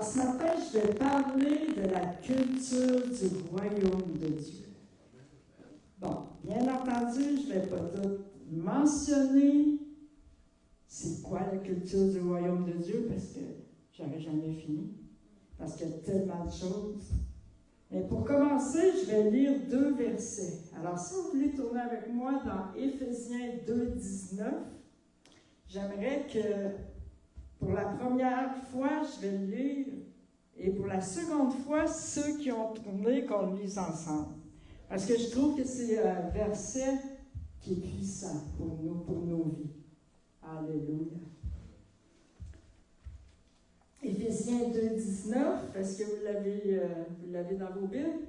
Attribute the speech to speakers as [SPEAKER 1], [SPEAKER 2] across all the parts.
[SPEAKER 1] Alors, ce matin, je vais parler de la culture du royaume de Dieu. Bon, bien entendu, je ne vais pas tout mentionner c'est quoi la culture du royaume de Dieu, parce que j'aurais jamais fini, parce qu'il y a tellement de choses. Mais pour commencer, je vais lire 2 versets. Alors, si vous voulez tourner avec moi dans Éphésiens 2:19, j'aimerais que pour la première fois, je vais le lire, et pour la seconde fois, ceux qui ont tourné, qu'on le lise ensemble. Parce que je trouve que c'est un verset qui est puissant pour nos vies. Alléluia. Éphésiens 2:19, est-ce que vous l'avez dans vos Bibles?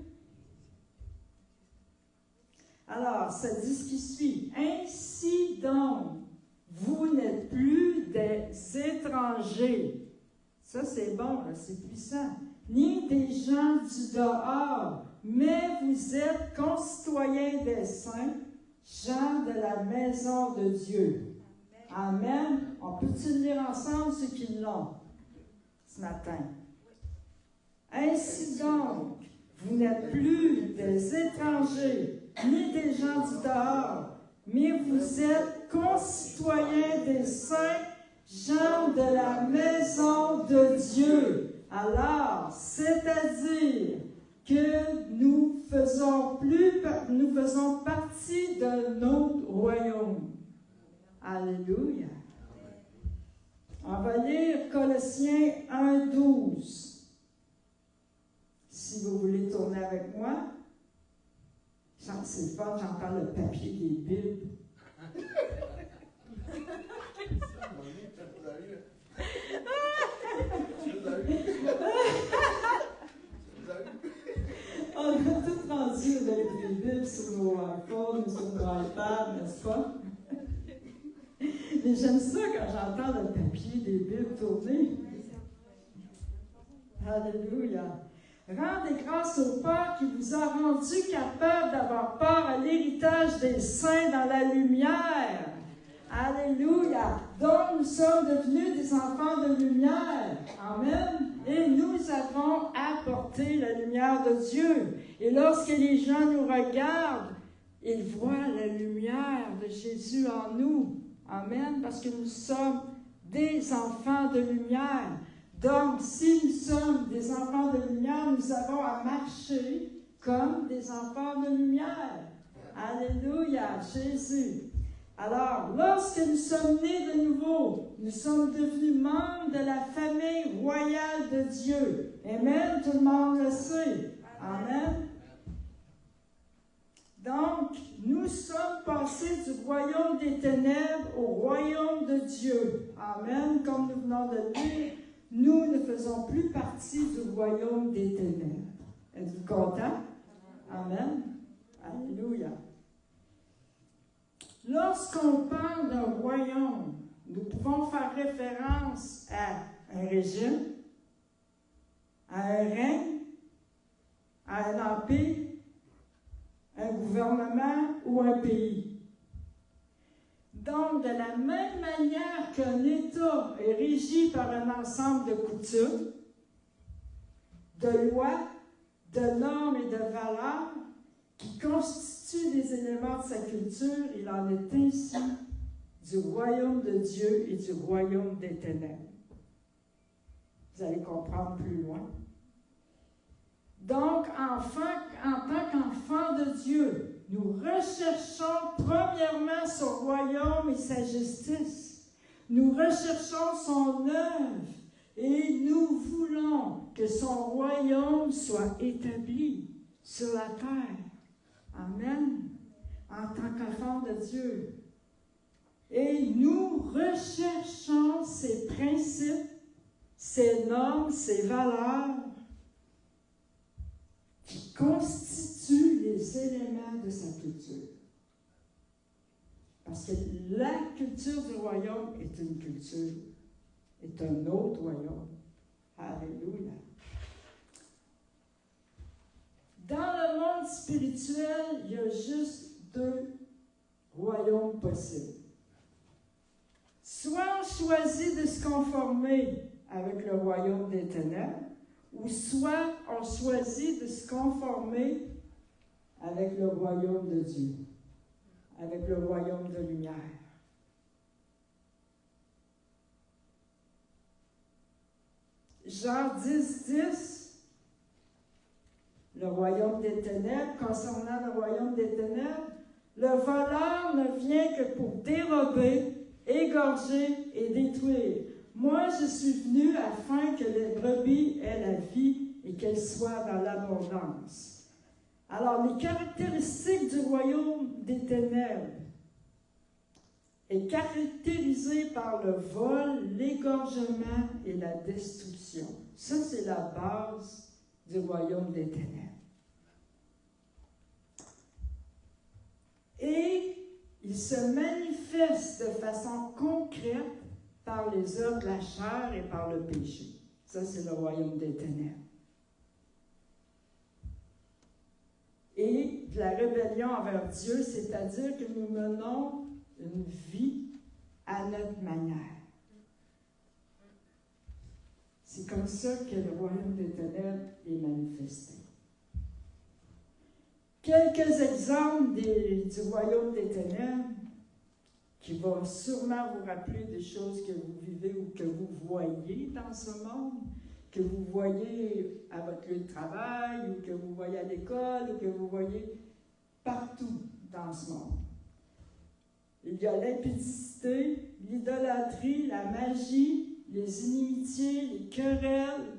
[SPEAKER 1] Alors, ça dit ce qui suit. Ainsi donc, vous n'êtes plus des étrangers. Ça, c'est bon, là, c'est puissant. Ni des gens du dehors, mais vous êtes concitoyens des saints, gens de la maison de Dieu. Amen. On peut-tu lire ensemble ceux qui l'ont ce matin? Ainsi donc, vous n'êtes plus des étrangers, ni des gens du dehors, mais vous êtes concitoyens des saints, gens de la maison de Dieu. Alors, c'est-à-dire que nous faisons partie d'un autre royaume. Alléluia. On va lire Colossiens 1:12. Si vous voulez tourner avec moi. C'est fort, j'entends le papier des Bibles. On a tout rendu avec les Bibles sur nos iPhones, sur nos iPads, n'est-ce pas? Mais j'aime ça quand j'entends le papier des Bibles tourner. Alléluia. Rendez grâce au Père qui vous a rendu capable d'avoir part à l'héritage des saints dans la lumière. Alléluia. Donc nous sommes devenus des enfants de lumière. Amen. Et nous avons apporté la lumière de Dieu. Et lorsque les gens nous regardent, ils voient la lumière de Jésus en nous. Amen. Parce que nous sommes des enfants de lumière. Donc, si nous sommes des enfants de lumière, nous avons à marcher comme des enfants de lumière. Alléluia, Jésus. Alors, lorsque nous sommes nés de nouveau, nous sommes devenus membres de la famille royale de Dieu. Amen, tout le monde le sait. Amen. Donc, nous sommes passés du royaume des ténèbres au royaume de Dieu. Amen, comme nous venons de le lire. Nous ne faisons plus partie du royaume des ténèbres. Êtes-vous contents? Amen. Alléluia. Lorsqu'on parle d'un royaume, nous pouvons faire référence à un régime, à un règne, à un empire, un gouvernement ou un pays. Donc, de la même manière qu'un État est régi par un ensemble de coutumes, de lois, de normes et de valeurs qui constituent des éléments de sa culture, il en est ainsi du royaume de Dieu et du royaume des ténèbres. Vous allez comprendre plus loin. Donc, en tant qu'enfants de Dieu, nous recherchons premièrement son royaume et sa justice. Nous recherchons son œuvre et nous voulons que son royaume soit établi sur la terre. Amen. En tant qu'enfants de Dieu. Et nous recherchons ses principes, ses normes, ses valeurs qui constituent les éléments de sa culture. Parce que la culture du royaume est une culture, est un autre royaume. Alléluia. Dans le monde spirituel, il y a juste 2 royaumes possibles. Soit on choisit de se conformer avec le royaume des ténèbres, ou soit on choisit de se conformer avec le royaume de Dieu, avec le royaume de lumière. Jean 10, le royaume des ténèbres, concernant le royaume des ténèbres, le voleur ne vient que pour dérober, égorger et détruire. Moi, je suis venu afin que les brebis aient la vie et qu'elles soient dans l'abondance. Alors, les caractéristiques du royaume des ténèbres est caractérisé par le vol, l'égorgement et la destruction. Ça, c'est la base du royaume des ténèbres. Et il se manifeste de façon concrète par les œuvres de la chair et par le péché. Ça, c'est le royaume des ténèbres. Et de la rébellion envers Dieu, c'est-à-dire que nous menons une vie à notre manière. C'est comme ça que le royaume des ténèbres est manifesté. Quelques exemples du royaume des ténèbres qui vont sûrement vous rappeler des choses que vous vivez ou que vous voyez dans ce monde, que vous voyez à votre lieu de travail ou que vous voyez à l'école ou que vous voyez partout dans ce monde. Il y a l'impudicité, l'idolâtrie, la magie, les inimitiés, les querelles.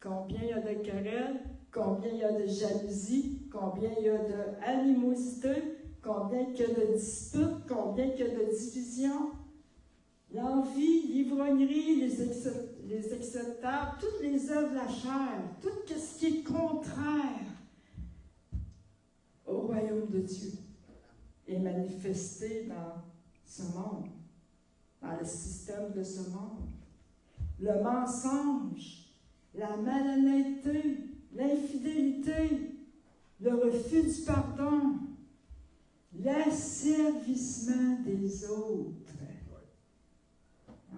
[SPEAKER 1] Combien il y a de querelles? Combien il y a de jalousie? Combien il y a d'animosité? Combien il y a de disputes? Combien il y a de divisions? L'envie, l'ivrognerie, les acceptables, toutes les œuvres de la chair, tout ce qui est contraire au royaume de Dieu est manifesté dans ce monde, dans le système de ce monde. Le mensonge, la malhonnêteté, l'infidélité, le refus du pardon, l'asservissement des autres.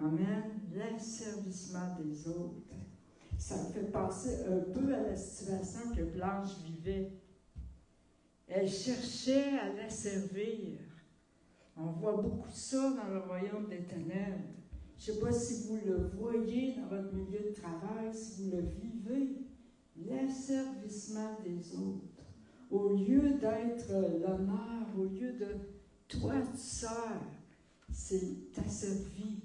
[SPEAKER 1] Amen. L'asservissement des autres. Ça me fait penser un peu à la situation que Blanche vivait. Elle cherchait à la servir. On voit beaucoup ça dans le royaume des ténèbres. Je ne sais pas si vous le voyez dans votre milieu de travail, si vous le vivez. L'asservissement des autres. Au lieu d'être l'honneur, au lieu de toi, tu sers, c'est t'asservir.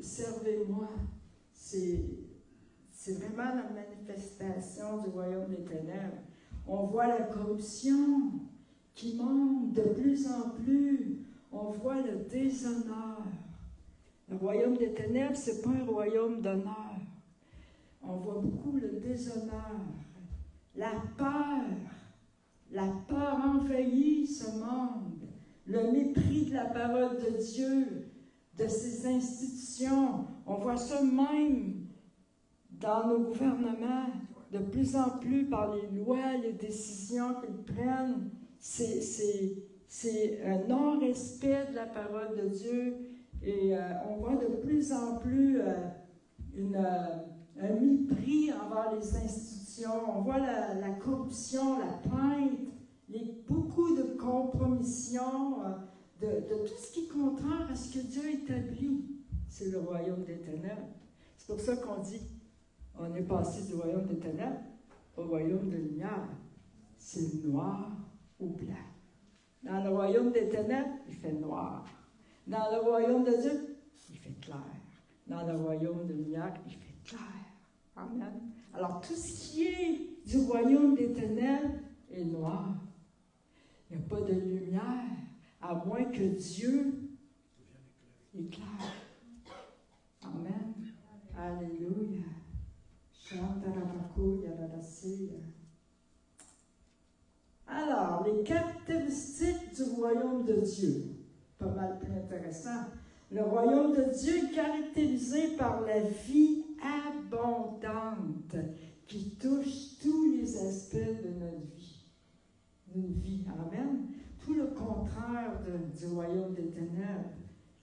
[SPEAKER 1] Servez-moi. C'est vraiment la manifestation du royaume des ténèbres. On voit la corruption qui monte de plus en plus. On voit le déshonneur. Le royaume des ténèbres, ce n'est pas un royaume d'honneur. On voit beaucoup le déshonneur, la peur. La peur envahit ce monde. Le mépris de la parole de Dieu, de ses institutions. On voit ça même dans nos gouvernements, de plus en plus par les lois, les décisions qu'ils prennent. C'est un non-respect de la parole de Dieu et on voit de plus en plus un mépris envers les institutions. On voit la corruption, la plainte, beaucoup de compromissions, de tout ce qui est contraire à ce que Dieu établit. C'est le royaume des ténèbres. C'est pour ça qu'on dit, on est passé du royaume des ténèbres au royaume de lumière. C'est noir ou blanc. Dans le royaume des ténèbres, il fait noir. Dans le royaume de Dieu, il fait clair. Dans le royaume de lumière, il fait clair. Amen. Alors, tout ce qui est du royaume des ténèbres est noir. Il n'y a pas de lumière, à moins que Dieu éclaire. Amen. Alléluia. Alors, les caractéristiques du royaume de Dieu, pas mal plus intéressant. Le royaume de Dieu est caractérisé par la vie abondante qui touche tous les aspects de notre vie. Une vie, amen. Tout le contraire du royaume des ténèbres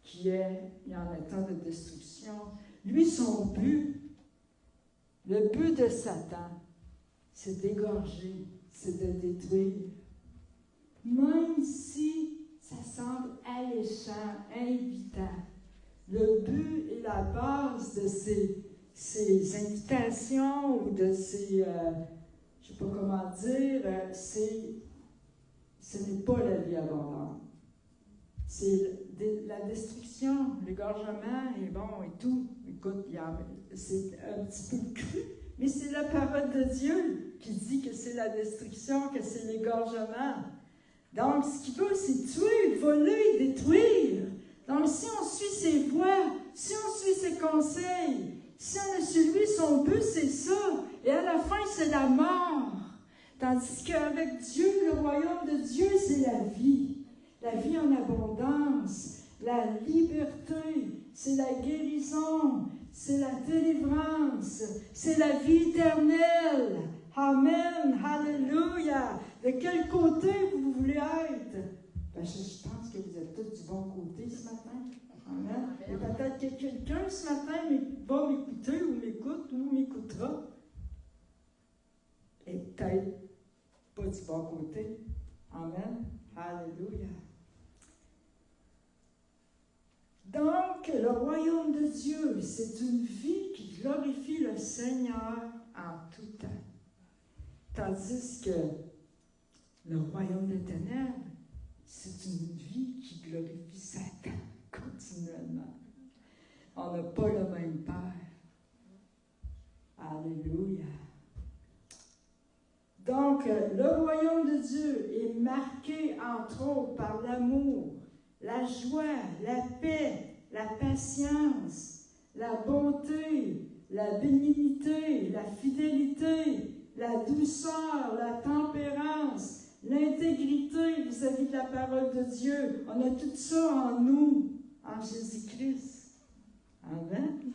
[SPEAKER 1] qui est en état de destruction. Lui, son but, le but de Satan, c'est d'égorger, c'est de détruire. Même si ça semble alléchant, invitant, le but et la base de ces invitations ou de ces, je ne sais pas comment dire, ce n'est pas la vie abondante. C'est la destruction, l'égorgement est bon et tout. Écoute, c'est un petit peu cru, mais c'est la parole de Dieu qui dit que c'est la destruction, que c'est l'égorgement. Donc, ce qu'il veut, c'est tuer, voler, détruire. Donc, si on suit ses voies, si on suit ses conseils, si on suit lui, son but, c'est ça. Et à la fin, c'est la mort. Tandis qu'avec Dieu, le royaume de Dieu, c'est la vie. La vie en abondance, la liberté, c'est la guérison, c'est la délivrance, c'est la vie éternelle. Amen, alléluia. De quel côté vous voulez être? Ben, je pense que vous êtes tous du bon côté ce matin. Amen. Il y a peut-être que quelqu'un ce matin va m'écouter ou m'écoute ou m'écoutera. Et peut-être pas du bon côté. Amen. Alléluia. Donc, le royaume de Dieu, c'est une vie qui glorifie le Seigneur en tout temps. Tandis que le royaume des ténèbres, c'est une vie qui glorifie Satan continuellement. On n'a pas le même Père. Alléluia. Donc, le royaume de Dieu est marqué, entre autres, par l'amour, la joie, la paix, la patience, la bonté, la bénignité, la fidélité, la douceur, la tempérance, l'intégrité vis-à-vis de la parole de Dieu. On a tout ça en nous, en Jésus-Christ. Amen.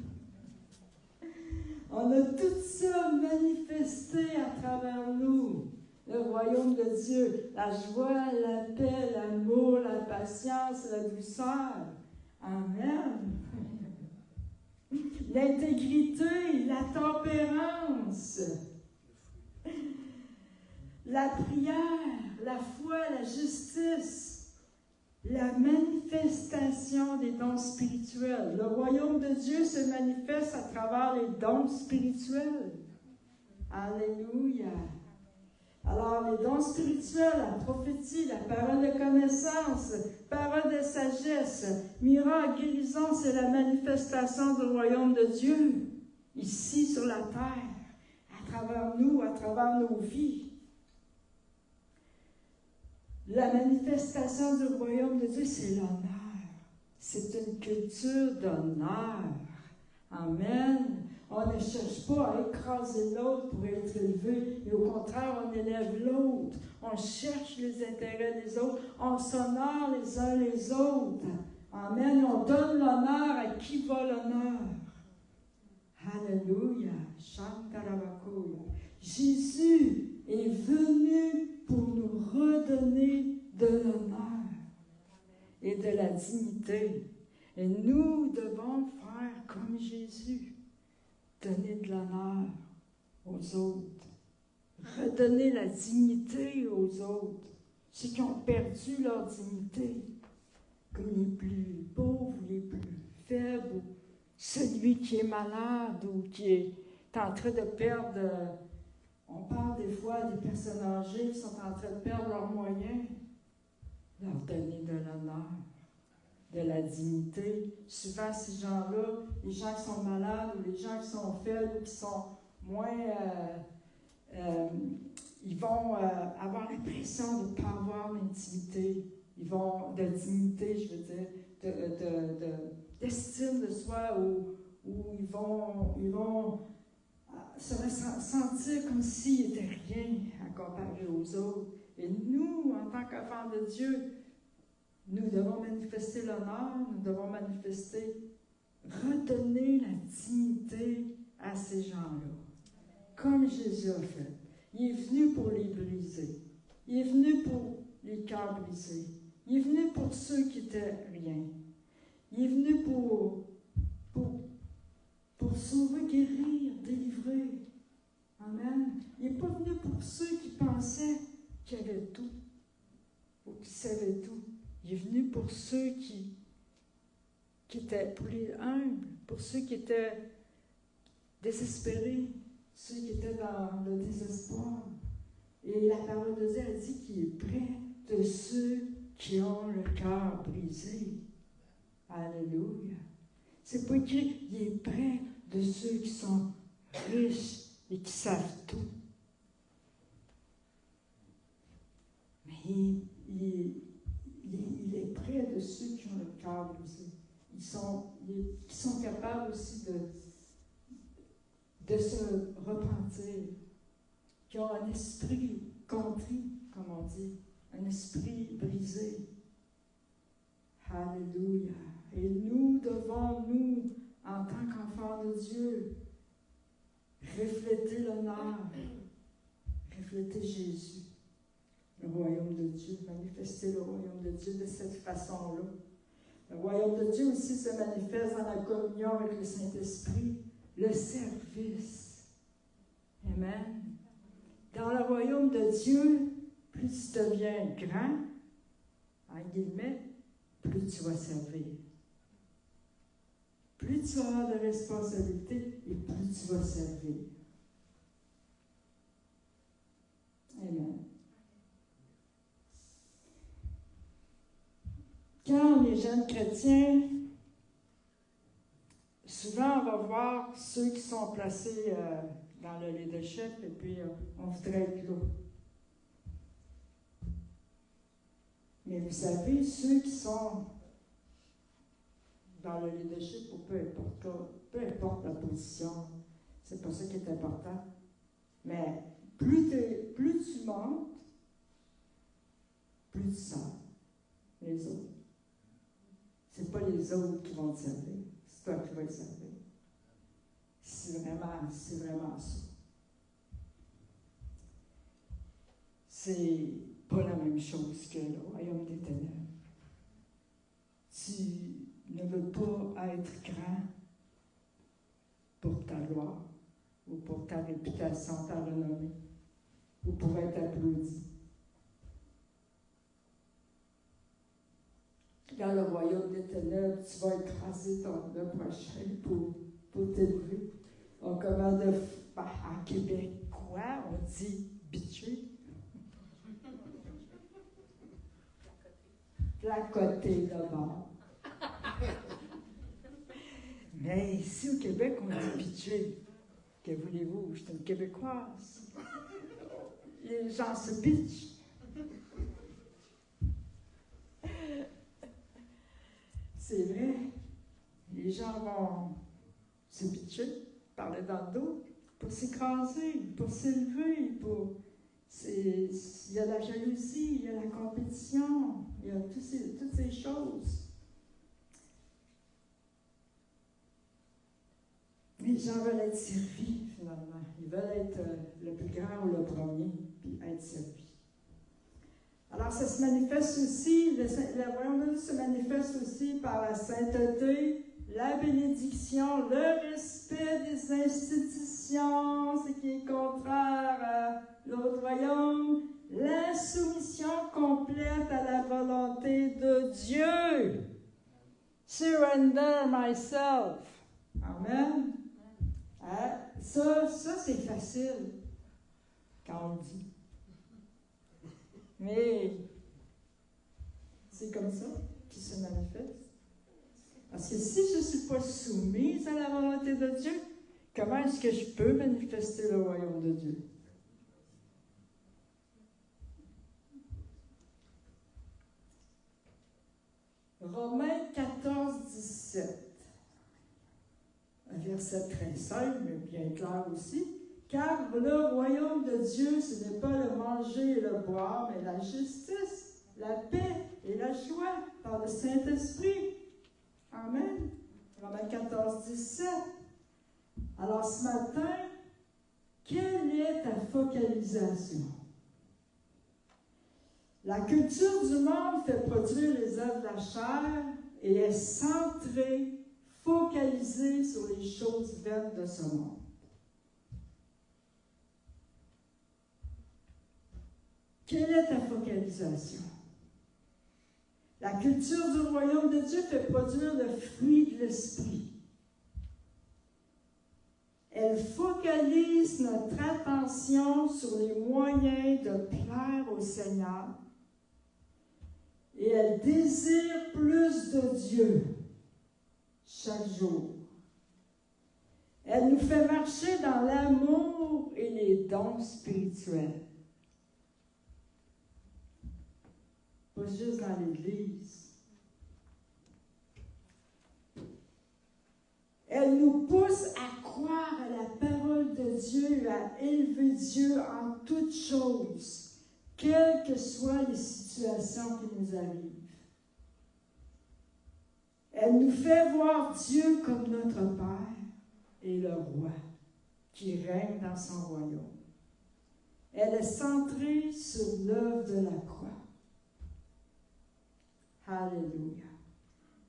[SPEAKER 1] On a tout ça manifesté à travers nous. Le royaume de Dieu, la joie, la paix, l'amour, la patience, la douceur. Amen. L'intégrité, la tempérance, la prière, la foi, la justice, la manifestation des dons spirituels. Le royaume de Dieu se manifeste à travers les dons spirituels. Alléluia. Alors, les dons spirituels, la prophétie, la parole de connaissance, parole de sagesse, miracle, guérison, c'est la manifestation du royaume de Dieu, ici sur la terre, à travers nous, à travers nos vies. La manifestation du royaume de Dieu, c'est l'honneur. C'est une culture d'honneur. Amen. On ne cherche pas à écraser l'autre pour être élevé, mais au contraire, on élève l'autre. On cherche les intérêts des autres. On s'honore les uns les autres. Amen. On donne l'honneur à qui va l'honneur. Alléluia. Chantarabakoya. Jésus est venu pour nous redonner de l'honneur et de la dignité. Et nous devons faire comme Jésus. Donner de l'honneur aux autres. Redonner la dignité aux autres. Ceux qui ont perdu leur dignité. Comme les plus pauvres, les plus faibles, ou celui qui est malade ou qui est en train de perdre. On parle des fois des personnes âgées qui sont en train de perdre leurs moyens. Leur donner de l'honneur, de la dignité. Souvent, ces gens-là, les gens qui sont malades ou les gens qui sont faibles ou qui sont moins... ils vont avoir l'impression de ne pas avoir d'intimité. Ils vont, de dignité, je veux dire, d'estime de soi, où ils vont se sentir comme s'ils n'étaient rien à comparer aux autres. Et nous, en tant qu'enfants de Dieu, nous devons manifester l'honneur, nous devons manifester, redonner la dignité à ces gens-là, comme Jésus a fait. Il est venu pour les briser. Il est venu pour les cœurs brisés. Il est venu pour ceux qui étaient rien. Il est venu pour sauver, guérir, délivrer. Amen. Il n'est pas venu pour ceux qui pensaient qu'ils avaient tout ou qui savaient tout. Il est venu pour ceux qui étaient, pour les humbles, pour ceux qui étaient désespérés, ceux qui étaient dans le désespoir. Et la parole de Dieu a dit qu'il est près de ceux qui ont le cœur brisé. Alléluia. C'est pas écrit, il est près de ceux qui sont riches et qui savent tout. Mais il est près de ceux qui ont le cœur brisé. Qui sont capables aussi de se repentir, qui ont un esprit contrit, comme on dit, un esprit brisé. Alléluia. Et nous devons, nous, en tant qu'enfants de Dieu, refléter l'honneur, refléter Jésus, le royaume de Dieu, manifester le royaume de Dieu de cette façon-là. Le royaume de Dieu aussi se manifeste dans la communion avec le Saint-Esprit, le service. Amen. Dans le royaume de Dieu, plus tu deviens grand, en guillemets, plus tu vas servir. Plus tu auras de responsabilités et plus tu vas servir. Amen. Quand on est jeune chrétien, souvent on va voir ceux qui sont placés dans le leadership et puis on voudrait être là. Mais vous savez, ceux qui sont dans le leadership ou peu importe la position, c'est pas ça qui est important. Mais plus tu montes, plus tu sors les autres. C'est pas les autres qui vont te servir, c'est toi qui vas te servir. C'est vraiment ça. C'est pas la même chose que le royaume des ténèbres. Tu ne veux pas être grand pour ta gloire, ou pour ta réputation, ta renommée, ou pour être applaudi. Dans le royaume des ténèbres, tu vas écraser le prochain pour t'élever. On commande en québécois, on dit bitché. Placoter d'abord. Mais ici au Québec, on dit bitché. Que voulez-vous? Je suis une Québécoise. Les gens se bitchent. C'est vrai. Les gens vont se bitcher, parler dans le dos, pour s'écraser, pour s'élever, il y a la jalousie, il y a la compétition, il y a toutes ces choses. Les gens veulent être servis, finalement. Ils veulent être le plus grand ou le premier, puis être servis. Alors, ça se manifeste aussi, le royaume de Dieu se manifeste aussi par la sainteté, la bénédiction, le respect des institutions, ce qui est contraire à l'autre royaume, la soumission complète à la volonté de Dieu. Surrender myself. Amen. Ça c'est facile quand on le dit. Mais c'est comme ça qu'il se manifeste. Parce que si je ne suis pas soumise à la volonté de Dieu, comment est-ce que je peux manifester le royaume de Dieu? Romains 14, 17. Verset 13, simple, mais bien clair aussi. Car le royaume de Dieu, ce n'est pas le manger et le boire, mais la justice, la paix et la joie par le Saint-Esprit. Amen. Romains 14, 17. Alors ce matin, quelle est ta focalisation? La culture du monde fait produire les œuvres de la chair et est centré, focalisé sur les choses vaines de ce monde. Quelle est ta focalisation? La culture du royaume de Dieu fait produire le fruit de l'esprit. Elle focalise notre attention sur les moyens de plaire au Seigneur et elle désire plus de Dieu chaque jour. Elle nous fait marcher dans l'amour et les dons spirituels. Pas juste dans l'Église. Elle nous pousse à croire à la parole de Dieu, à élever Dieu en toutes choses, quelles que soient les situations qui nous arrivent. Elle nous fait voir Dieu comme notre Père et le Roi qui règne dans son royaume. Elle est centrée sur l'œuvre de la croix. Alléluia.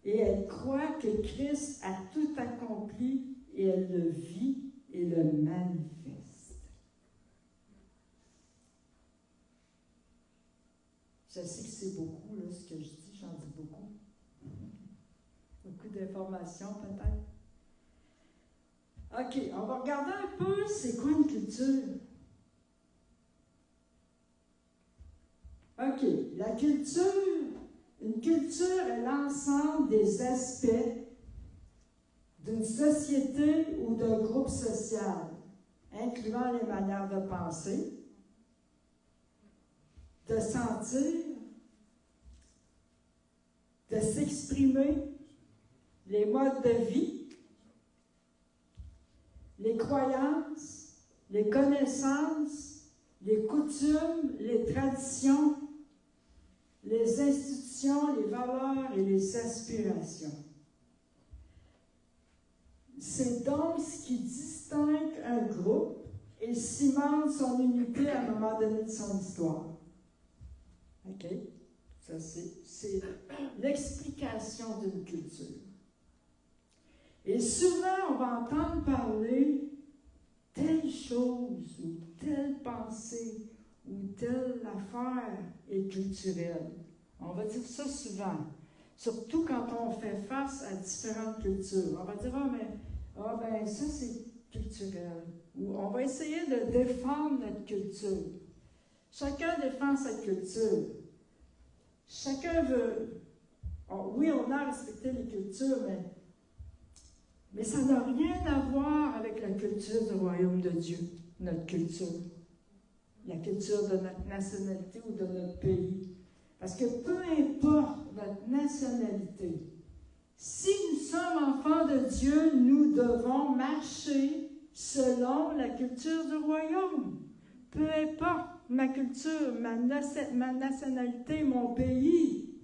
[SPEAKER 1] Et elle croit que Christ a tout accompli et elle le vit et le manifeste. Je sais que c'est beaucoup, là, ce que je dis, j'en dis beaucoup. Beaucoup d'informations, peut-être. OK, on va regarder un peu, c'est quoi une culture? OK, la culture, une culture est l'ensemble des aspects d'une société ou d'un groupe social, incluant les manières de penser, de sentir, de s'exprimer, les modes de vie, les croyances, les connaissances, les coutumes, les traditions, les institutions, les valeurs et les aspirations. C'est donc ce qui distingue un groupe et cimente son unité à un moment donné de son histoire. OK? Ça, c'est l'explication d'une culture. Et souvent, on va entendre parler telle chose ou telle pensée ou telle affaire est culturelle. On va dire ça souvent, surtout quand on fait face à différentes cultures. On va dire, ben ça c'est culturel. Ou on va essayer de défendre notre culture. Chacun défend sa culture. Chacun veut... oui, on a respecté les cultures, mais ça n'a rien à voir avec la culture du royaume de Dieu, notre culture. La culture de notre nationalité ou de notre pays. Parce que peu importe notre nationalité, si nous sommes enfants de Dieu, nous devons marcher selon la culture du royaume. Peu importe ma culture, ma nationalité, mon pays,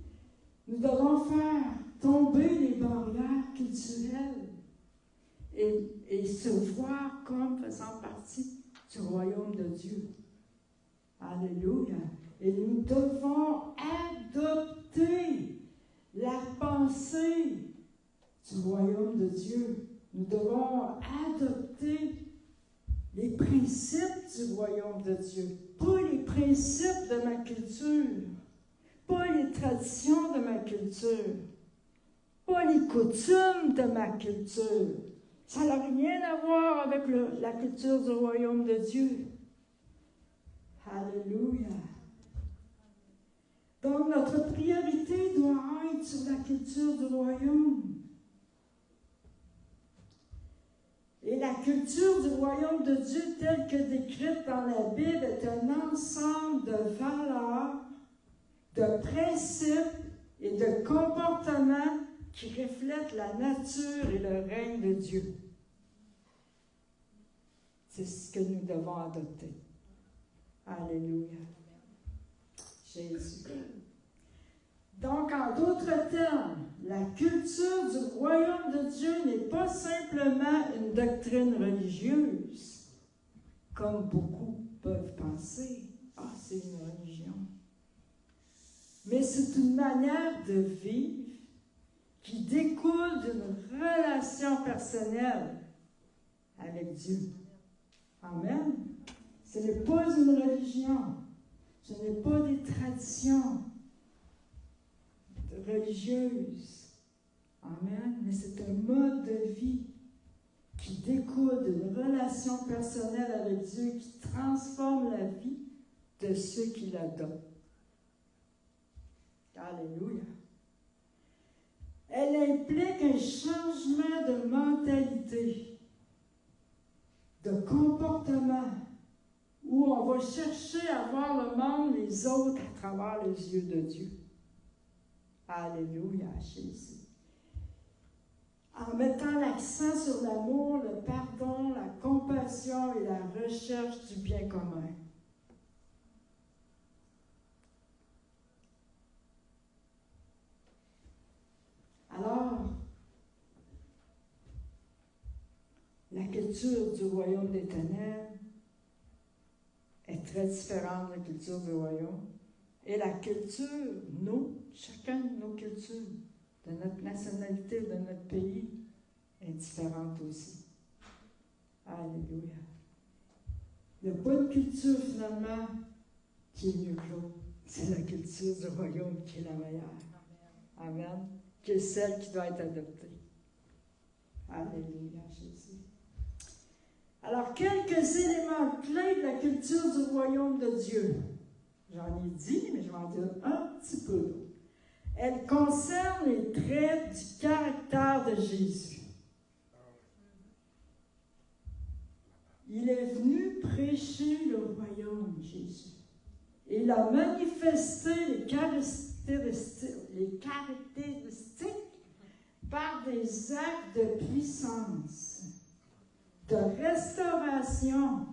[SPEAKER 1] nous devons faire tomber les barrières culturelles et se voir comme faisant partie du royaume de Dieu. Alléluia. Et nous devons adopter la pensée du royaume de Dieu. Nous devons adopter les principes du royaume de Dieu. Pas les principes de ma culture. Pas les traditions de ma culture. Pas les coutumes de ma culture. Ça n'a rien à voir avec la culture du royaume de Dieu. Alléluia. Donc, notre priorité doit être sur la culture du royaume. Et la culture du royaume de Dieu, telle que décrite dans la Bible, est un ensemble de valeurs, de principes et de comportements qui reflètent la nature et le règne de Dieu. C'est ce que nous devons adopter. Alléluia. Jésus. Donc, en d'autres termes, la culture du royaume de Dieu n'est pas simplement une doctrine religieuse, comme beaucoup peuvent penser. Ah, c'est une religion. Mais c'est une manière de vivre qui découle d'une relation personnelle avec Dieu. Amen. Ce n'est pas une religion. Ce n'est pas des traditions religieuses. Amen. Mais c'est un mode de vie qui découle d'une relation personnelle avec Dieu, qui transforme la vie de ceux qui l'adoptent. Alléluia. Elle implique un changement de mentalité, de comportement, où on va chercher à voir le monde, les autres, à travers les yeux de Dieu. Alléluia, Jésus. En mettant l'accent sur l'amour, le pardon, la compassion et la recherche du bien commun. Alors, la culture du royaume des ténèbres est très différente de la culture du royaume. Et la culture, chacun de nos cultures, de notre nationalité, de notre pays, est différente aussi. Alléluia. Il n'y a pas de culture, finalement, qui est mieux que l'autre. C'est la culture du royaume qui est la meilleure. Amen. Qui est celle qui doit être adoptée. Alléluia, Jésus. Alors, quelques éléments clés de la culture du royaume de Dieu. J'en ai dit, mais je vais en dire un petit peu d'autres. Elle concerne les traits du caractère de Jésus. Il est venu prêcher le royaume, Jésus. Il a manifesté les caractéristiques par des actes de puissance, de restauration,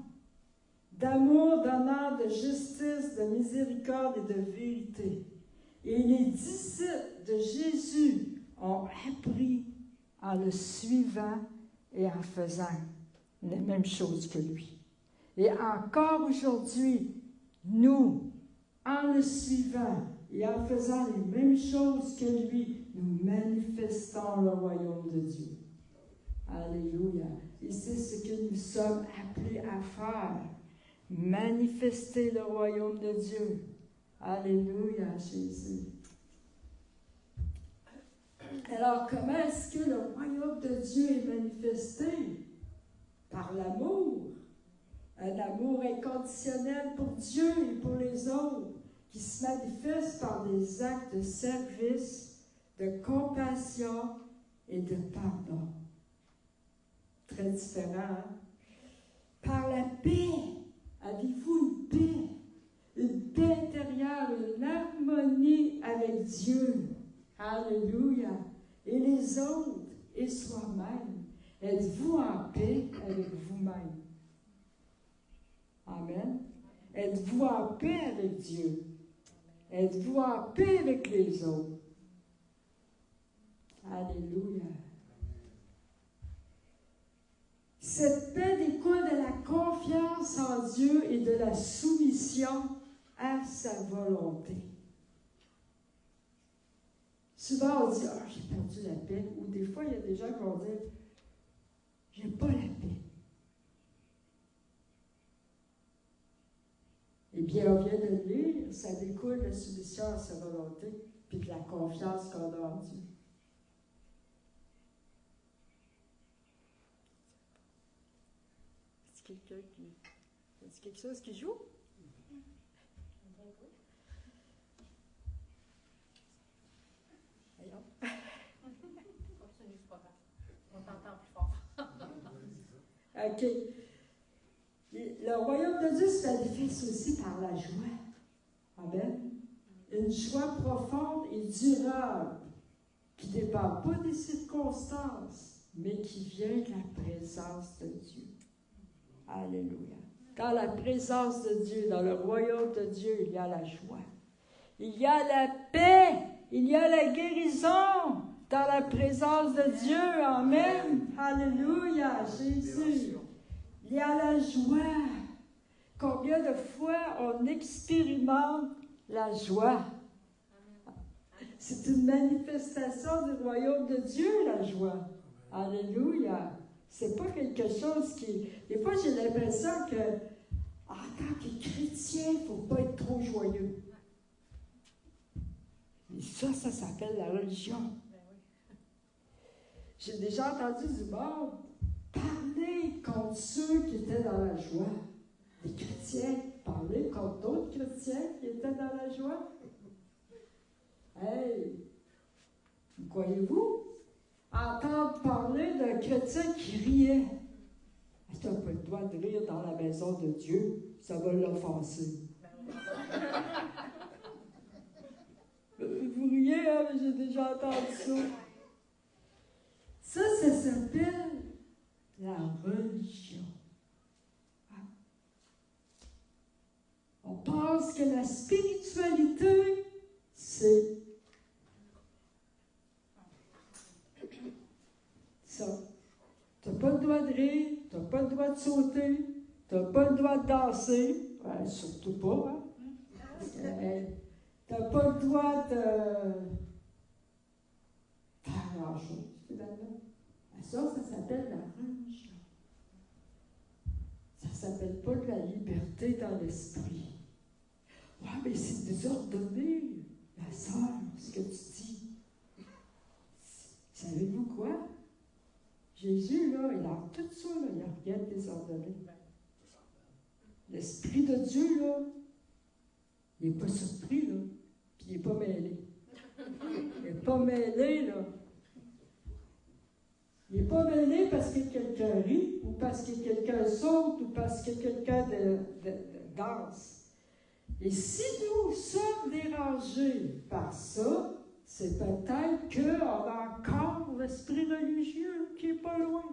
[SPEAKER 1] d'amour, d'honneur, de justice, de miséricorde et de vérité. Et les disciples de Jésus ont appris en le suivant et en faisant les mêmes choses que lui. Et encore aujourd'hui, nous, en le suivant et en faisant les mêmes choses que lui, nous manifestons le royaume de Dieu. Alléluia. Et c'est ce que nous sommes appelés à faire. Manifester le royaume de Dieu. Alléluia, Jésus. Alors, comment est-ce que le royaume de Dieu est manifesté? Par l'amour. Un amour inconditionnel pour Dieu et pour les autres, qui se manifeste par des actes de service, de compassion et de pardon. Très différent, hein? Par la paix. Avez-vous une paix? Une paix intérieure, une harmonie avec Dieu. Alléluia. Et les autres, et soi-même. Êtes-vous en paix avec vous-même? Amen. Êtes-vous en paix avec Dieu? Êtes-vous en paix avec les autres? Alléluia. Cette paix découle de la confiance en Dieu et de la soumission à sa volonté. Souvent, on dit « Ah, j'ai perdu la paix », ou des fois, il y a des gens qui vont dire « J'ai pas la paix ». Eh bien, on vient de lire, ça découle de la soumission à sa volonté, puis de la confiance qu'on a en Dieu. Quelqu'un qui... Est-ce quelque chose qui joue? Voyons.
[SPEAKER 2] Continue, c'est pas grave. On t'entend plus fort.
[SPEAKER 1] OK. Le royaume de Dieu se manifeste aussi par la joie. Amen. Une joie profonde et durable qui ne dépend pas des circonstances, mais qui vient de la présence de Dieu. Alléluia. Dans la présence de Dieu, dans le royaume de Dieu, il y a la joie. Il y a la paix. Il y a la guérison dans la présence de Dieu. Amen. Alléluia, Jésus. Il y a la joie. Combien de fois on expérimente la joie? C'est une manifestation du royaume de Dieu, la joie. Alléluia. C'est pas quelque chose qui... Des fois, j'ai l'impression que, en tant que chrétien, il ne faut pas être trop joyeux. Et ça s'appelle la religion. J'ai déjà entendu du monde parler contre ceux qui étaient dans la joie. Les chrétiens parler contre d'autres chrétiens qui étaient dans la joie. Hey! Croyez-vous? Entendre parler d'un chrétien qui riait. Tu n'as pas le droit de rire dans la maison de Dieu, ça va l'offenser. Vous riez, hein, mais j'ai déjà entendu ça. Ça s'appelle la religion. On pense que la spiritualité, c'est ça. Tu n'as pas le droit de rire, tu n'as pas le droit de sauter, tu n'as pas le droit de danser, ouais, surtout pas, hein? Tu n'as pas le droit de faire grand-chose, finalement. Ça s'appelle la religion. Ça ne s'appelle pas de la liberté dans l'esprit. Ouais, mais c'est désordonné, la sœur, ce que tu dis. Savez-vous quoi? Jésus, là, il a tout ça, là, il n'a rien de désordonné. L'Esprit de Dieu, là, il n'est pas surpris, là, puis il n'est pas mêlé. Il n'est pas mêlé, là. Il n'est pas mêlé parce que quelqu'un rit, ou parce que quelqu'un saute, ou parce que quelqu'un danse. Et si nous sommes dérangés par ça, c'est peut-être qu'on a encore l'esprit religieux qui n'est pas loin.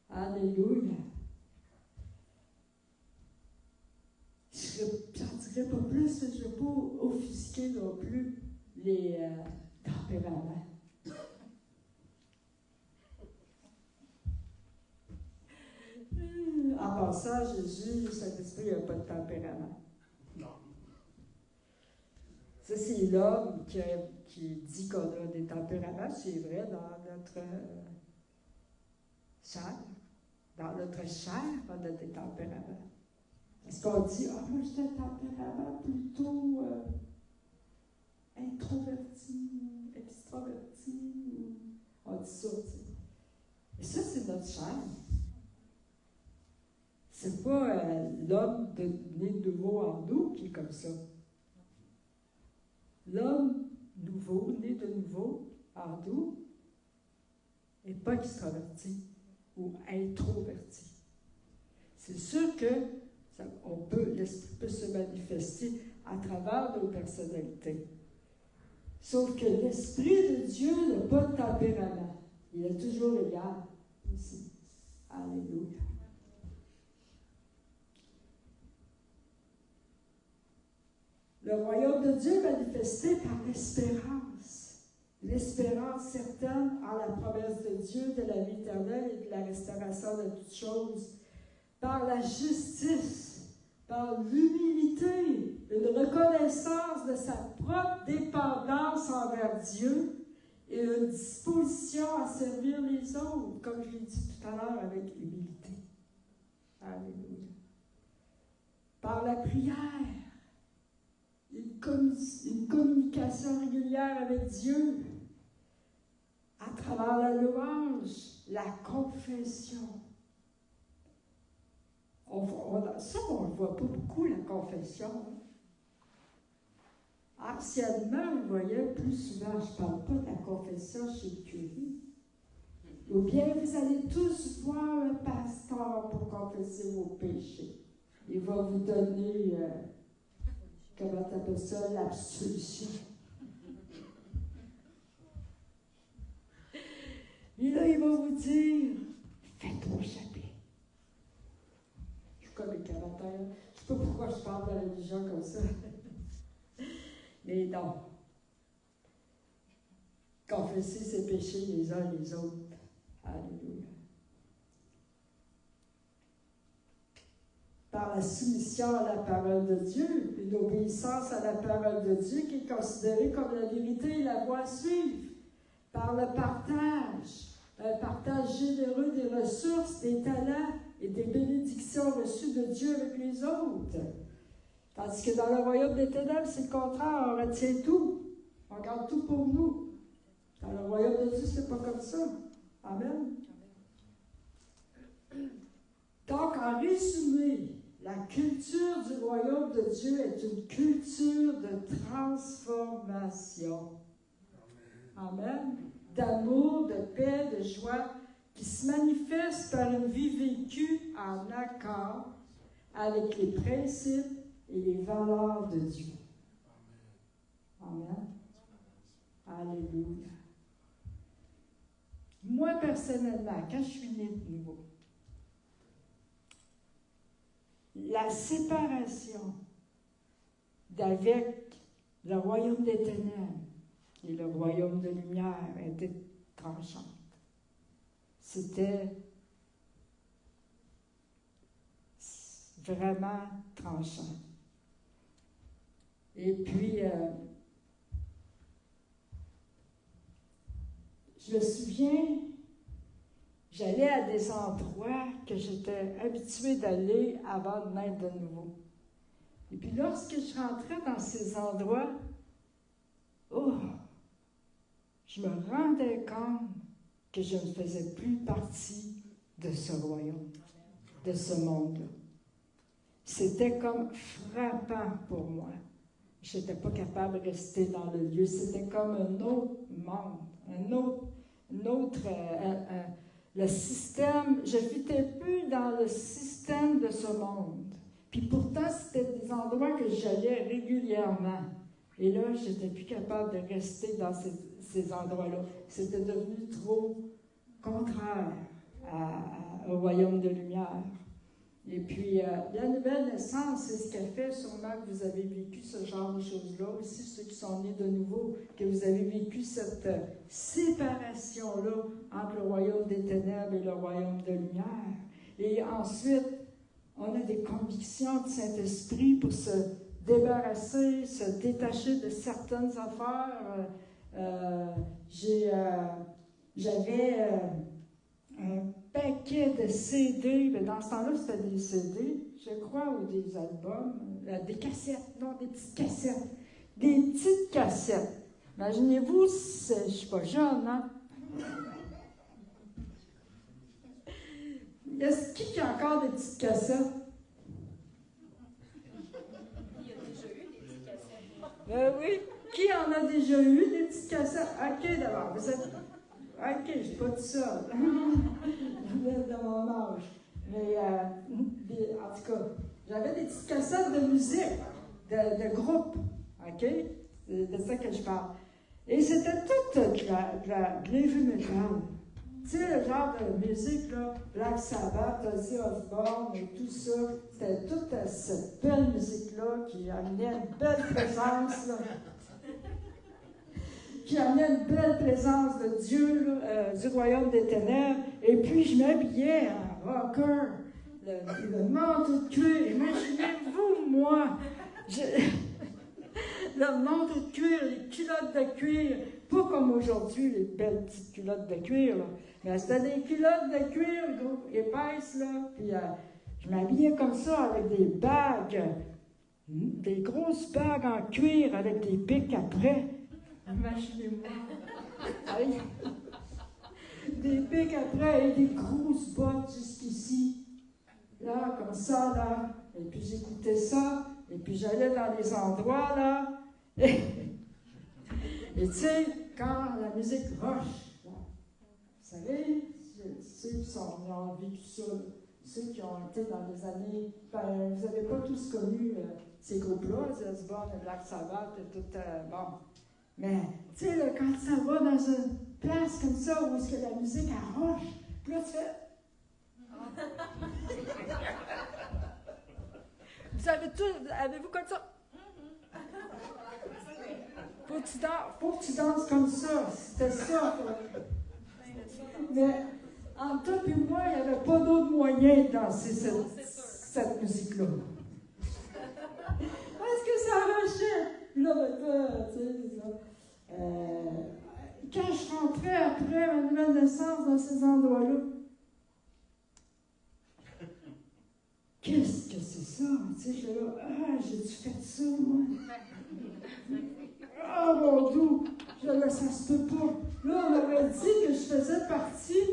[SPEAKER 1] Alléluia. Je n'en dirais pas plus, je ne vais pas offusquer non plus les tempéraments. En passant, Jésus, le Saint-Esprit n'a pas de tempérament.
[SPEAKER 3] Non.
[SPEAKER 1] Ça, c'est l'homme qui dit qu'on a des tempéraments. C'est vrai dans notre chair. Dans notre chair, on a des tempéraments. Est-ce qu'on dit, moi, j'ai un tempérament plutôt introverti, extraverti? On dit ça, tu sais. Et ça, c'est notre chair. C'est pas l'homme né de nouveau en nous qui est comme ça. L'homme nouveau, né de nouveau en nous, n'est pas extraverti ou introverti. C'est sûr que l'esprit peut se manifester à travers nos personnalités. Sauf que l'Esprit de Dieu n'a pas de tempérament. Il est toujours égal aussi. Alléluia. Le royaume de Dieu est manifesté par l'espérance. L'espérance certaine en la promesse de Dieu de la vie éternelle et de la restauration de toutes choses. Par la justice, par l'humilité, une reconnaissance de sa propre dépendance envers Dieu et une disposition à servir les autres, comme je l'ai dit tout à l'heure, avec humilité. Alléluia. Par la prière, une communication régulière avec Dieu, à travers la louange, la confession. On ne voit pas beaucoup, la confession. Anciennement, on voyait plus souvent, je ne parle pas de la confession chez le curé. Ou bien, vous allez tous voir un pasteur pour confesser vos péchés. Il va vous donner, comment tu appelles ça, l'absolution. Et là, il va vous dire, faites-moi chaper. Je suis comme les caractères. Je ne sais pas pourquoi je parle de la religion comme ça. Mais non. Confesser ses péchés les uns les autres. Alléluia. par la soumission à la parole de Dieu, une obéissance à la parole de Dieu qui est considérée comme la vérité et la voie à suivre, par le partage, un partage généreux des ressources, des talents et des bénédictions reçues de Dieu avec les autres. Tandis que dans le royaume des ténèbres, c'est le contraire, on retient tout, on garde tout pour nous. Dans le royaume de Dieu, c'est pas comme ça. Amen. Donc, en résumé, la culture du royaume de Dieu est une culture de transformation. Amen. D'amour, de paix, de joie, qui se manifeste par une vie vécue en accord avec les principes et les valeurs de Dieu. Amen. Alléluia. Moi, personnellement, quand je suis née de nouveau, la séparation d'avec le royaume des ténèbres et le royaume de lumière était tranchante. C'était vraiment tranchant. Et puis, je me souviens, j'allais à des endroits que j'étais habituée d'aller avant de naître de nouveau. Et puis lorsque je rentrais dans ces endroits, je me rendais compte que je ne faisais plus partie de ce royaume, de ce monde-là. C'était comme frappant pour moi. Je n'étais pas capable de rester dans le lieu. C'était comme un autre monde, le système, je ne fitais plus dans le système de ce monde. Puis pourtant, c'était des endroits que j'allais régulièrement. Et là, je n'étais plus capable de rester dans ces endroits-là. C'était devenu trop contraire au royaume de lumière. Et puis, la nouvelle naissance, c'est ce qu'elle fait. Sûrement que vous avez vécu ce genre de choses-là aussi, ceux qui sont nés de nouveau, que vous avez vécu cette séparation-là entre le royaume des ténèbres et le royaume de lumière. Et ensuite, on a des convictions du Saint-Esprit pour se débarrasser, se détacher de certaines affaires. J'avais un paquet de CD, mais dans ce temps-là, c'était des CD, je crois, ou des albums, des cassettes, non, des petites cassettes. Des petites cassettes. Imaginez-vous, je ne suis pas jeune, hein? Est-ce qu'il y a encore des petites cassettes?
[SPEAKER 2] Il y a déjà eu des petites cassettes.
[SPEAKER 1] Oui. Qui en a déjà eu des petites cassettes? OK, d'abord, vous êtes... OK, je n'ai pas dit ça. Vous êtes de mon âge. Mais, en tout cas, j'avais des petites cassettes de musique, de groupe. OK? C'est de ça que je parle. Et c'était toute de l'heavy metal. Tu sais, le genre de musique, là, Black Sabbath, Ozzy Osbourne et tout ça, c'était toute cette belle musique-là qui amenait une belle présence, là. Qui amenait une belle présence de Dieu, là, du royaume des ténèbres. Et puis, je m'habillais en rocker, le manteau de cuir. Imaginez-vous, moi, le manteau de cuir, les culottes de cuir, pas comme aujourd'hui, les belles petites culottes de cuir, là. Mais c'était des culottes de cuir, épaisses, là. Puis, je m'habillais comme ça, avec des bagues, des grosses bagues en cuir, avec des pics après. Imaginez-moi. Des pics après et des grosses bottes jusqu'ici. Là, comme ça, là. Et puis j'écoutais ça. Et puis j'allais dans les endroits, là. Et tu sais, quand la musique rush, là, vous savez, ceux qui ont vécu ça, ceux qui ont été dans les années... Ben, vous n'avez pas tous connu ces groupes-là, les Osbourne, les Black Sabbath et tout... bon... Mais, tu sais, quand ça va dans une place comme ça où est-ce que la musique arroche, puis là, tu fais... Vous avez tout... Avez-vous comme ça? Faut que tu danses comme ça. C'était ça. Mais, entre toi et moi, il n'y avait pas d'autre moyen de danser cette musique-là. Parce que ça arrachait. Là, maintenant, tu sais, c'est ça. Quand je rentrais après ma nouvelle naissance dans ces endroits-là, qu'est-ce que c'est ça? Tu sais, je suis là, j'ai-tu fait ça, moi? Ah, mon Dieu! Ça se peut pas. Là, on m'avait dit que je faisais partie,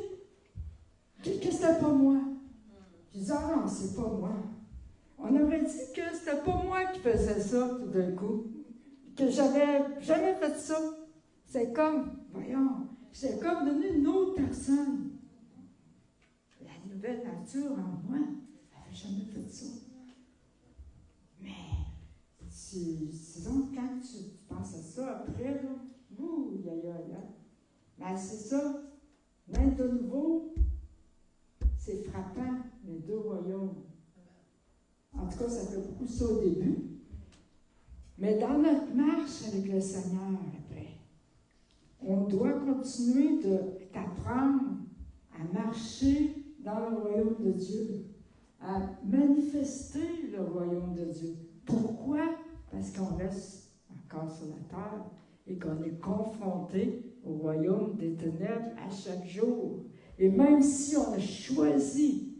[SPEAKER 1] que c'était pas moi. Je disais, ah non, c'est pas moi. On aurait dit que c'était pas moi qui faisais ça tout d'un coup. Que j'avais jamais fait ça. C'est comme, voyons, c'est comme devenu une autre personne. La nouvelle nature en moi, elle n'avait jamais fait ça. Mais, c'est donc quand tu penses à ça après, là, ben c'est ça. Même de nouveau, c'est frappant, les deux royaumes. En tout cas, ça fait beaucoup ça au début. Mais dans notre marche avec le Seigneur, après, on doit continuer d'apprendre à marcher dans le royaume de Dieu, à manifester le royaume de Dieu. Pourquoi? Parce qu'on reste encore sur la terre et qu'on est confronté au royaume des ténèbres à chaque jour. Et même si on a choisi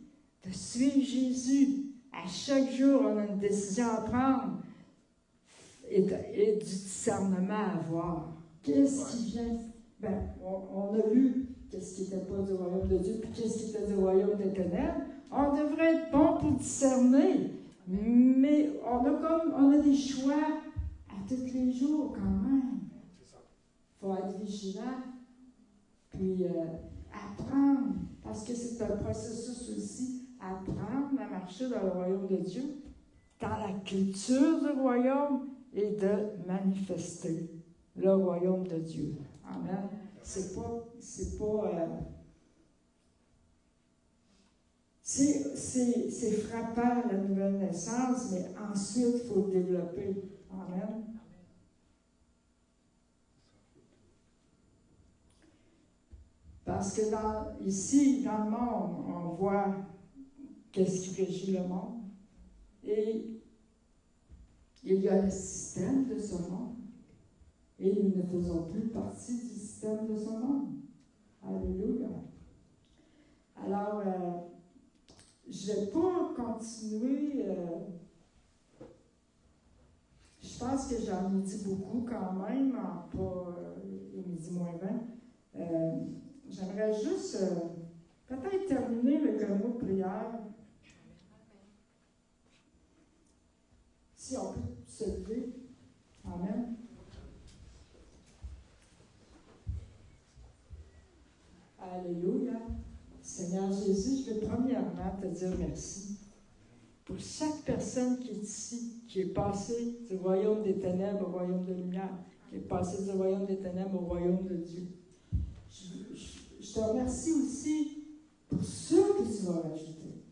[SPEAKER 1] de suivre Jésus, à chaque jour, on a une décision à prendre et du discernement à avoir. Qu'est-ce qui vient? Ben, on a vu qu'est-ce qui n'était pas du royaume de Dieu, puis qu'est-ce qui était du royaume des ténèbres. On devrait être bon pour discerner, mais on a des choix à tous les jours quand même. Il faut être vigilant, puis apprendre, parce que c'est un processus aussi, apprendre à marcher dans le royaume de Dieu, dans la culture du royaume et de manifester le royaume de Dieu. Amen. C'est frappant la nouvelle naissance, mais ensuite, il faut le développer. Amen. Parce que ici, dans le monde, on voit qu'est-ce qui régit le monde. Et il y a le système de ce monde. Et nous ne faisons plus partie du système de ce monde. Alléluia. Alors, je ne vais pas continuer. Je pense que j'en ai dit beaucoup quand même, midi moins 20. J'aimerais juste peut-être terminer avec un mot de prière. Si on peut se lever. Amen. Alléluia. Seigneur Jésus, je veux premièrement te dire merci pour chaque personne qui est ici, qui est passée du royaume des ténèbres au royaume de lumière, qui est passée du royaume des ténèbres au royaume de Dieu. Je te remercie aussi pour ceux que tu vas rajouter.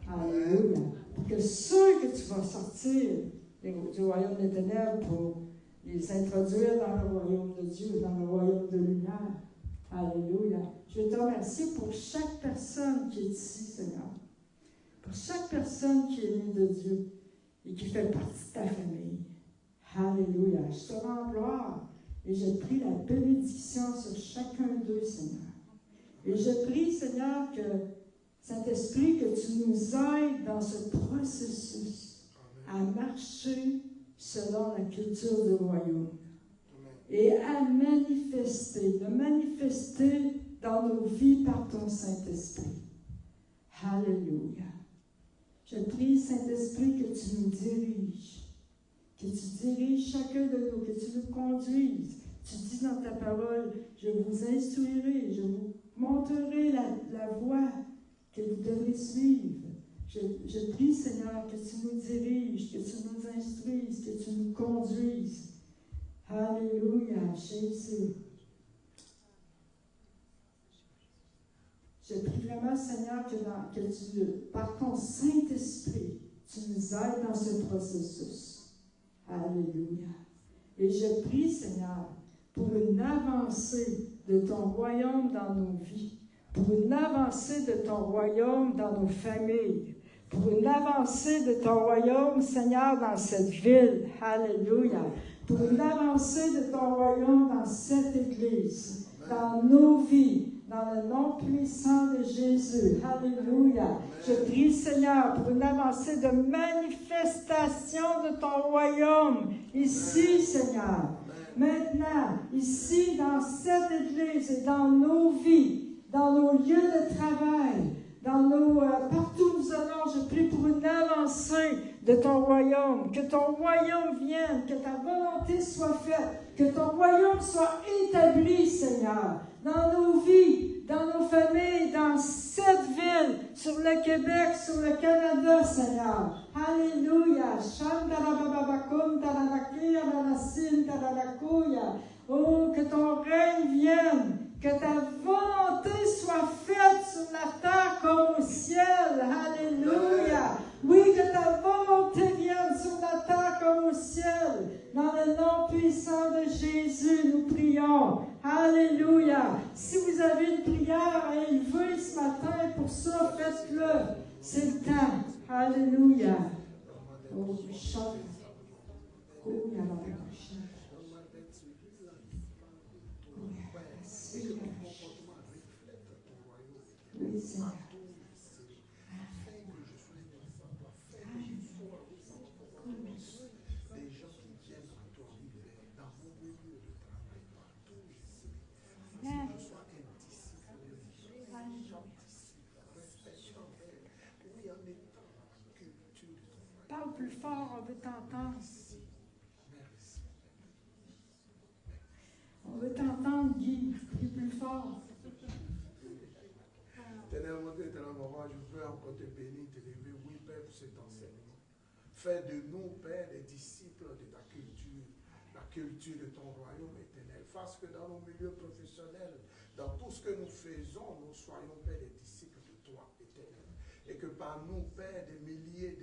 [SPEAKER 1] Alléluia. Pour que ceux que tu vas sortir du royaume des ténèbres pour les introduire dans le royaume de Dieu, dans le royaume de lumière. Alléluia. Je te remercie pour chaque personne qui est ici, Seigneur. Pour chaque personne qui est née de Dieu et qui fait partie de ta famille. Alléluia. Je te rends gloire et je prie la bénédiction sur chacun d'eux, Seigneur. Et je prie, Seigneur, que Saint-Esprit, que tu nous aides dans ce processus à marcher selon la culture du royaume. Et à manifester, de manifester dans nos vies par ton Saint-Esprit. Alléluia. Je prie, Saint-Esprit, que tu nous diriges, que tu diriges chacun de nous, que tu nous conduises. Tu dis dans ta parole, je vous instruirai, je vous montrerai la voie que vous devrez suivre. Je prie, Seigneur, que tu nous diriges, que tu nous instruises, que tu nous conduises. Alléluia, Jésus. Je prie vraiment, Seigneur, que tu, par ton Saint-Esprit, tu nous aides dans ce processus. Alléluia. Et je prie, Seigneur, pour une avancée de ton royaume dans nos vies, pour une avancée de ton royaume dans nos familles, pour une avancée de ton royaume, Seigneur, dans cette ville. Alléluia. Pour une avancée de ton royaume dans cette Église, dans nos vies, dans le nom puissant de Jésus. Alléluia. Je prie, Seigneur, pour une avancée de manifestation de ton royaume ici, Seigneur. Maintenant, ici, dans cette Église et dans nos vies, dans nos lieux de travail, partout où nous allons, je prie pour une avancée de ton royaume, que ton royaume vienne, que ta volonté soit faite, que ton royaume soit établi, Seigneur, dans nos vies, dans nos familles, dans cette ville, sur le Québec, sur le Canada, Seigneur. Alléluia. Oh, que ton règne vienne. Que ta volonté soit faite sur la terre comme au ciel. Alléluia. Oui, que ta volonté vienne sur la terre comme au ciel. Dans le nom puissant de Jésus, nous prions. Alléluia. Si vous avez une prière à élever ce matin, pour ça, faites-le. C'est le temps. Alléluia. Oh, chante. Oh, il y a la oui, Seigneur. Parle plus fort, on veut t'entendre. On veut t'entendre, Guy. Prie plus fort.
[SPEAKER 3] Éternellement, je veux encore te bénir, te lever, oui, Père, pour cet enseignement. Fais de nous, Père, des disciples de ta culture, la culture de ton royaume éternel. Fasse que dans nos milieux professionnels, dans tout ce que nous faisons, nous soyons, Père, des disciples de toi, éternel. Et que par nous, Père, des milliers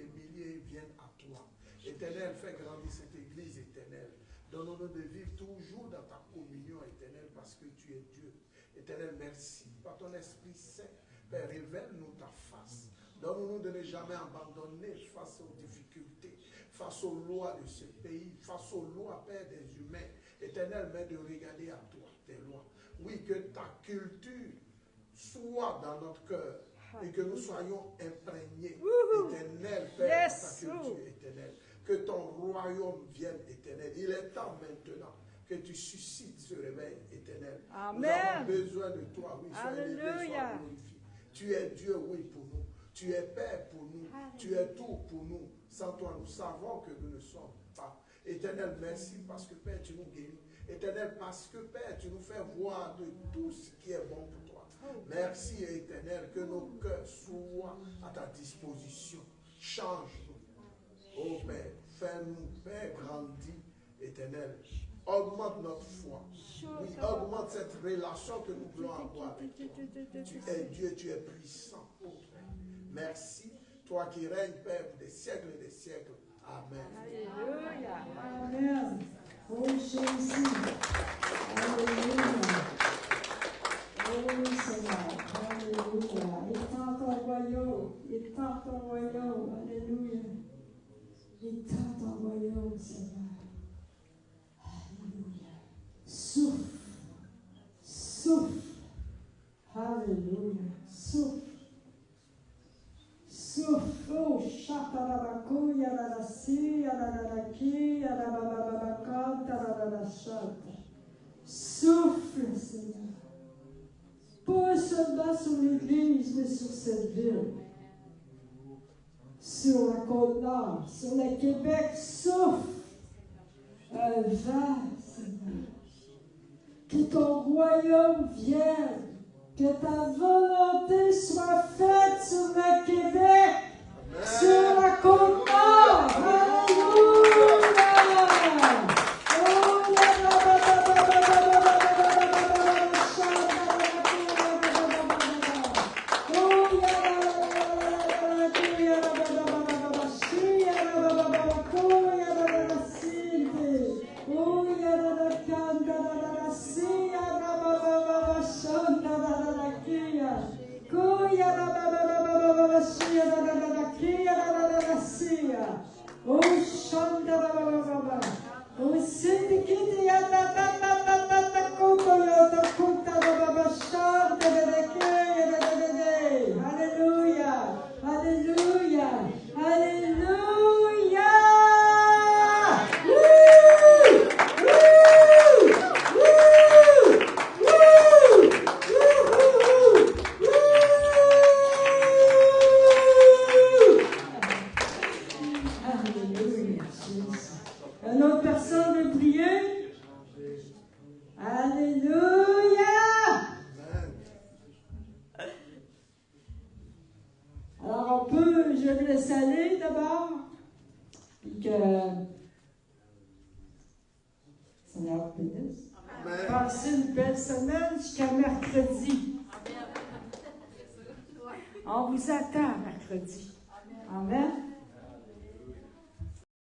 [SPEAKER 3] viennent à toi. Éternel, fais grandir cette église éternelle. Donne-nous de vivre toujours dans ta communion éternelle parce que tu es Dieu. Éternel, merci. Par ton Esprit Saint, Père, révèle-nous ta face. Donne-nous de ne jamais abandonner face aux difficultés, face aux lois de ce pays, face aux lois, Père, des humains. Éternel, mais de regarder à toi, tes lois. Oui, que ta culture soit dans notre cœur et que nous soyons imprégnés, éternel, Père, de ta culture éternelle. Que ton royaume vienne, éternel. Il est temps maintenant que tu suscites ce réveil éternel.
[SPEAKER 1] Amen.
[SPEAKER 3] Nous avons besoin de toi, oui.
[SPEAKER 1] Alléluia.
[SPEAKER 3] Tu es Dieu, oui, pour nous. Tu es Père pour nous. Alléluia. Tu es tout pour nous. Sans toi, nous savons que nous ne sommes pas. Éternel, merci parce que, Père, tu nous guéris. Éternel, parce que, Père, tu nous fais voir de tout ce qui est bon pour toi. Merci, Éternel, que nos cœurs soient à ta disposition. Change-nous. Oh, Père, fais-nous, Père, grandir, Éternel. Augmente notre foi. Oui, augmente cette relation que nous voulons avoir avec toi. Tu es Dieu, tu es puissant. Merci, toi qui règnes, Père, pour des siècles et des siècles. Amen.
[SPEAKER 1] Alléluia. Amen. Oh Jésus. Alléluia. Oh Seigneur. Alléluia. Étends ton royaume. Étends ton royaume. Alléluia. Étends ton royaume, Seigneur. Souffle, souffle, alléluia, souffle, souffle, oh, chatarabakou, yararasi, yararaki, yararabababaka, tararachata. Souffle, Seigneur, pas seulement sur l'église, mais sur cette ville, sur la Côte-Nord, sur le Québec, souffle, un vent, Seigneur. Que ton royaume vienne, que ta volonté soit faite sur le Québec, sur la Côte-Nord. Alléluia! Kuya Seigneur vous bénisse.
[SPEAKER 3] Amen.
[SPEAKER 1] Passez une belle semaine jusqu'à mercredi. On vous attend mercredi. Amen.